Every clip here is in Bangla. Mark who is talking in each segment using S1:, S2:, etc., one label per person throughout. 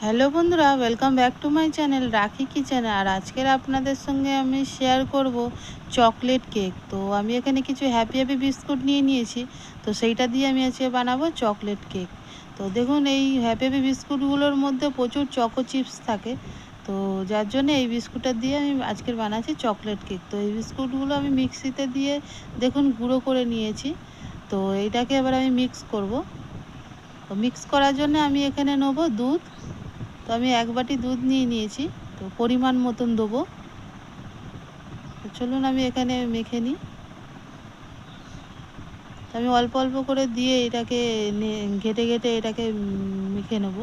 S1: হ্যালো বন্ধুরা, welcome back to my channel রাখি কিচেনে। আর আজকের আপনাদের সঙ্গে আমি শেয়ার করব চকলেট কেক। তো আমি এখানে কিছু হ্যাপি হ্যাপি বিস্কুট নিয়ে নিয়েছি, তো সেইটা দিয়ে আমি আজকে বানাবো চকলেট কেক। তো দেখুন, এই হ্যাপি হ্যাপি বিস্কুটগুলোর মধ্যে প্রচুর চকো চিপস থাকে, তো যার জন্য এই বিস্কুটটা দিয়ে আমি আজকের বানাচ্ছি চকলেট কেক। তো এই বিস্কুটগুলো আমি মিক্সিতে দিয়ে দেখুন গুঁড়ো করে নিয়েছি। তো এইটাকে এবার আমি মিক্স করব। তো মিক্স করার জন্য আমি এখানে নেবো দুধ। তো আমি 1 বাটি দুধ নিয়ে নিয়েছি, তো পরিমাণ মতন দেবো। তো চলুন আমি এখানে মেখে নিই। তো আমি অল্প অল্প করে দিয়ে এটাকে ঘেটে ঘেটে এটাকে মেখে নেব।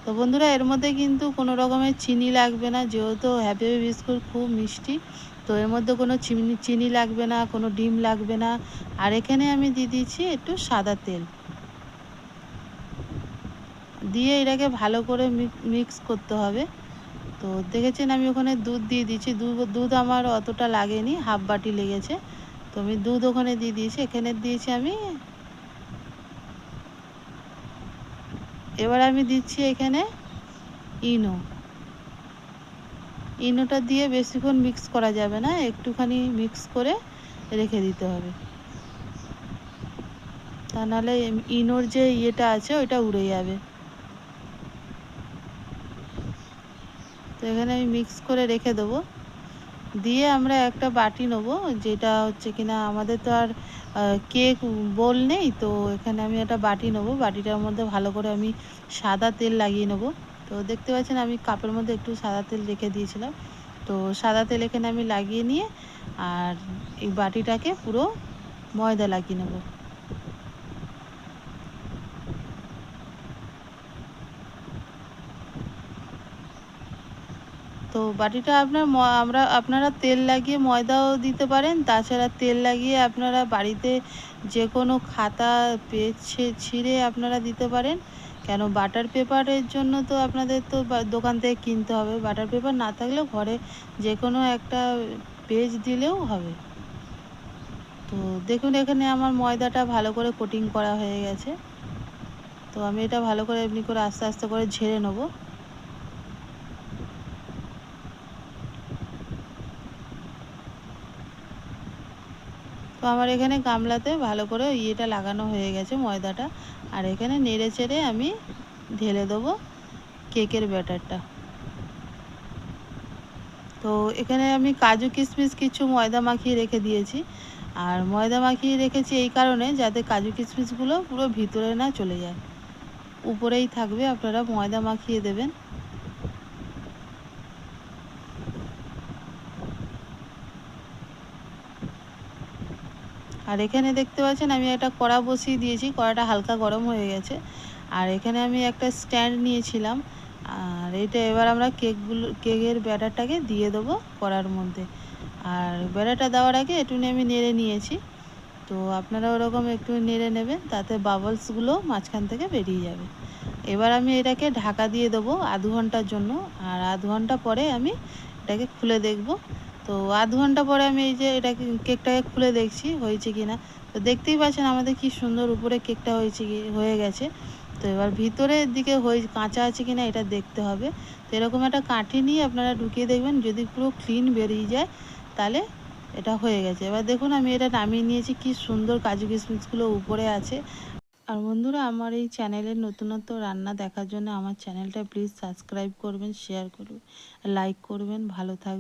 S1: তো বন্ধুরা, এর মধ্যে কিন্তু কোনো রকমের চিনি লাগবে না, যেহেতু হ্যাপি হ্যাপি বিস্কুট খুব মিষ্টি। তো এর মধ্যে কোনো চিনি লাগবে না, কোনো ডিম লাগবে না। আর এখানে আমি দিয়ে দিচ্ছি একটু সাদা তেল দিয়ে এটাকে ভালো করে মিক্স করতে হবে। তো দেখেছেন আমি ওখানে দুধ দিয়ে দিয়েছি। দুধ আমার অতটা লাগেনি, হাফ বাটি লেগেছে। তো আমি দুধ ওখানে দিয়ে দিয়েছি, এখানে দিয়েছি আমি। এবার আমি দিচ্ছি এখানে ইনো। ইনোটা দিয়ে বেশিক্ষণ মিক্স করা যাবে না, একটুখানি মিক্স করে রেখে দিতে হবে, তা নাহলে ইনোর যে ইয়েটা আছে ওইটা উড়ে যাবে। তো এখানে আমি মিক্স করে রেখে দেবো। দিয়ে আমরা একটা বাটি নেবো, যেটা হচ্ছে কিনা আমাদের তো আর কেক বোল নেই। তো এখানে আমি একটা বাটি নেবো, বাটিটার মধ্যে ভালো করে আমি সাদা তেল লাগিয়ে নেবো। তো দেখতে পাচ্ছেন আমি কাপের মধ্যে একটু সাদা তেল রেখে দিয়েছিলাম। তো সাদা তেল এখানে আমি লাগিয়ে নিয়ে আর এই বাটিটাকে পুরো ময়দা লাগিয়ে নেবো। তো বাটিটা আপনারা তেল লাগিয়ে ময়দাও দিতে পারেন, তাছাড়া তেল লাগিয়ে আপনারা বাড়িতে যে কোনো খাতা পেজ ছিঁড়ে আপনারা দিতে পারেন। কেন, বাটার পেপারের জন্য তো আপনাদের তো দোকান থেকে কিনতে হবে। বাটার পেপার না থাকলেও ঘরে যে কোনো একটা পেজ দিলেও হবে। তো দেখুন, এখানে আমার ময়দাটা ভালো করে কোটিং করা হয়ে গেছে। তো আমি এটা ভালো করে এমনি করে আস্তে আস্তে করে ঝেড়ে নেবো। তো আমার এখানে গামলাতে ভালো করে ইয়েটা লাগানো হয়ে গেছে ময়দাটা। আর এখানে নেড়ে চেড়ে আমি ঢেলে দেবো কেকের ব্যাটারটা। তো এখানে আমি কাজু কিশমিশ কিছু ময়দা মাখিয়ে রেখে দিয়েছি। আর ময়দা মাখিয়ে রেখেছি এই কারণে, যাতে কাজু কিশমিশগুলো পুরো ভিতরে না চলে যায়, উপরেই থাকবে। আপনারা ময়দা মাখিয়ে দেবেন। আর এখানে দেখতে পাচ্ছেন আমি একটা কড়া বসিয়ে দিয়েছি, কড়াটা হালকা গরম হয়ে গেছে। আর এখানে আমি একটা স্ট্যান্ড নিয়েছিলাম। আর এটা এবার আমরা কেকের ব্যাটারটাকে দিয়ে দেবো কড়ার মধ্যে। আর ব্যাটারটা দেওয়ার আগে একটু আমি নেড়ে নিয়েছি। তো আপনারা ওরকম একটু নেড়ে নেবেন, তাতে বাবলসগুলো মাঝখান থেকে বেরিয়ে যাবে। এবার আমি এটাকে ঢাকা দিয়ে দেবো আধ ঘন্টার জন্য। আর আধ ঘন্টা পরে আমি এটাকে খুলে দেখব। তো আধ ঘন্টা পরে আমি এই যে এটাকে কেকটাকে খুলে দেখছি হয়েছে কি না। তো দেখতেই পাচ্ছেন আমাদের কি সুন্দর উপরে কেকটা হয়ে গেছে। তো এবার ভিতরের দিকে কাঁচা আছে কি না এটা দেখতে হবে। তো এরকম একটা কাঠি নিয়ে আপনারা ঢুকিয়ে দেখবেন, যদি পুরো ক্লিন বেরিয়ে যায় তাহলে এটা হয়ে গেছে। এবার দেখুন আমি এটা নামিয়ে নিয়েছি, কি সুন্দর কাজু কিশমিশগুলো উপরে আছে। আর বন্ধুরা, আমার এই চ্যানেলের নতুনত্ব রান্না দেখার জন্য আমার চ্যানেলটা প্লিজ সাবস্ক্রাইব করবেন, শেয়ার করবেন, লাইক করবেন। ভালো থাকবেন।